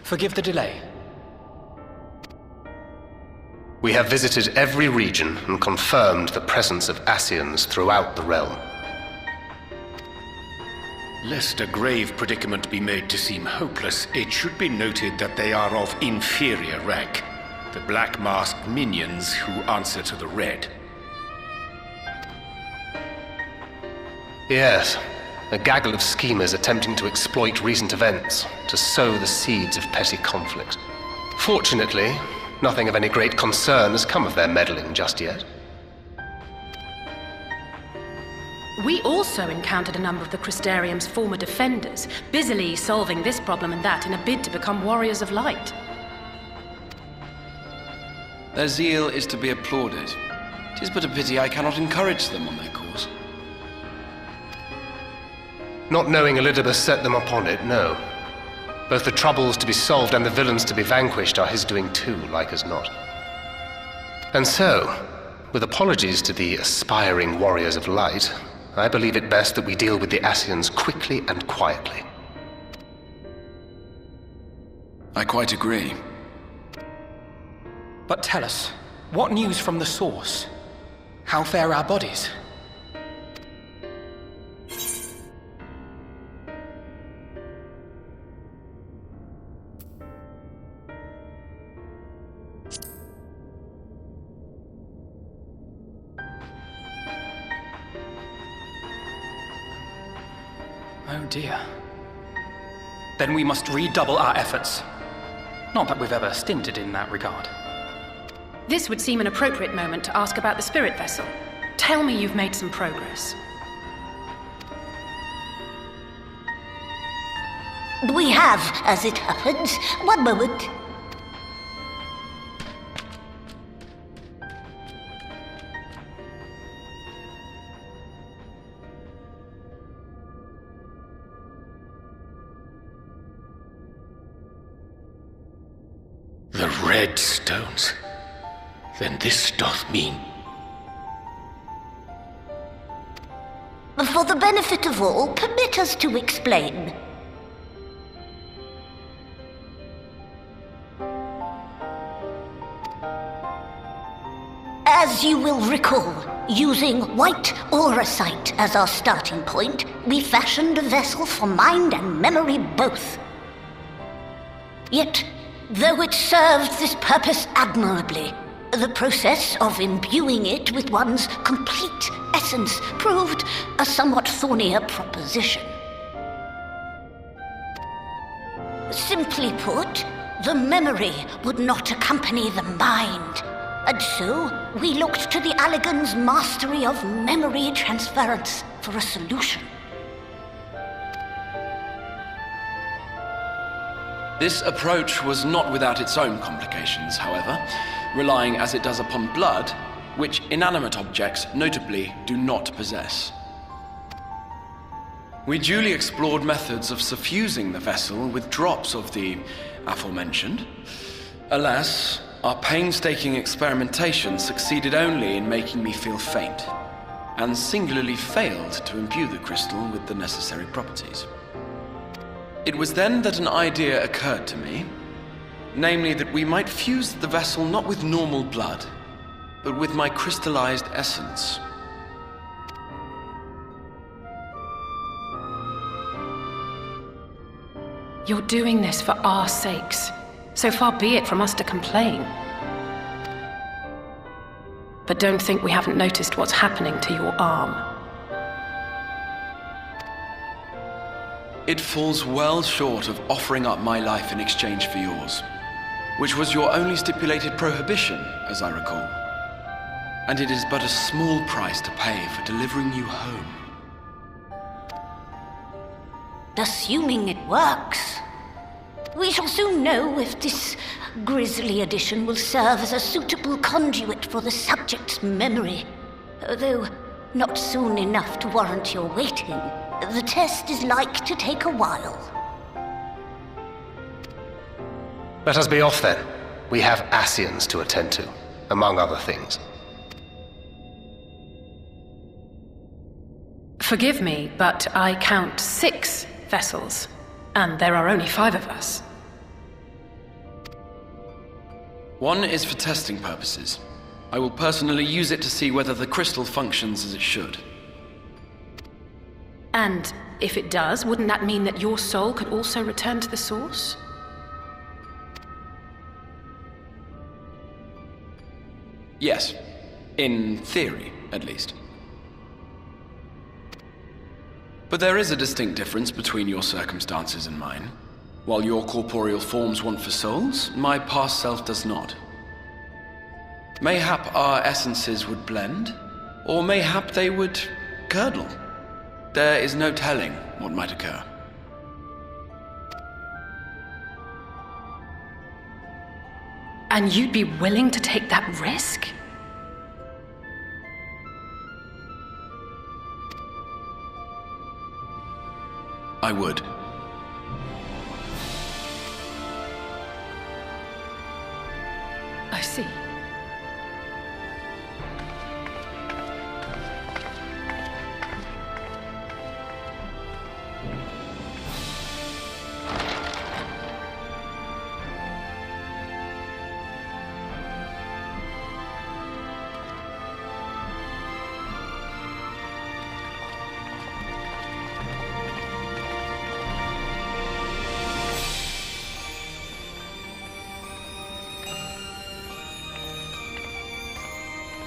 Forgive the delay. We have visited every region and confirmed the presence of Ascians throughout the realm. Lest a grave predicament be made to seem hopeless, it should be noted that they are of inferior rank. The black-masked minions who answer to the Red. Yes, a gaggle of schemers attempting to exploit recent events to sow the seeds of petty conflict. Fortunately, nothing of any great concern has come of their meddling just yet. We also encountered a number of the Crystarium's former defenders, busily solving this problem and that in a bid to become warriors of light. Their zeal is to be applauded. 'Tis but a pity I cannot encourage them on their course. Not knowing Elidibus set them upon it, no. Both the troubles to be solved and the villains to be vanquished are his doing too, like as not. And so, with apologies to the aspiring warriors of light, I believe it best that we deal with the Ascians quickly and quietly. I quite agree. But tell us, what news from the source? How fare our bodies? Oh dear. Then we must redouble our efforts. Not that we've ever stinted in that regard. This would seem an appropriate moment to ask about the spirit vessel. Tell me you've made some progress. We have, as it happens. One moment. The red stones. Then this doth mean... For the benefit of all, permit us to explain. As you will recall, using white auracite as our starting point, we fashioned a vessel for mind and memory both. Yet, though it served this purpose admirably, the process of imbuing it with one's complete essence proved a somewhat thornier proposition. Simply put, the memory would not accompany the mind, and so we looked to the Allagan's mastery of memory transference for a solution. This approach was not without its own complications, however, relying as it does upon blood, which inanimate objects notably do not possess. We duly explored methods of suffusing the vessel with drops of the aforementioned. Alas, our painstaking experimentation succeeded only in making me feel faint, and singularly failed to imbue the crystal with the necessary properties. It was then that an idea occurred to me, namely that we might fuse the vessel not with normal blood, but with my crystallized essence. You're doing this for our sakes, so far be it from us to complain. But don't think we haven't noticed what's happening to your arm. It falls well short of offering up my life in exchange for yours, which was your only stipulated prohibition, as I recall. And it is but a small price to pay for delivering you home. Assuming it works, we shall soon know if this grisly addition will serve as a suitable conduit for the subject's memory. Though not soon enough to warrant your waiting. The test is like to take a while. Let us be off then. We have Ascians to attend to, among other things. Forgive me, but I count 6 vessels, and there are only 5 of us. One is for testing purposes. I will personally use it to see whether the crystal functions as it should. And if it does, wouldn't that mean that your soul could also return to the source? Yes. In theory, at least. But there is a distinct difference between your circumstances and mine. While your corporeal forms want for souls, my past self does not. Mayhap our essences would blend, or mayhap they would curdle. There is no telling what might occur. And you'd be willing to take that risk? I would. I see.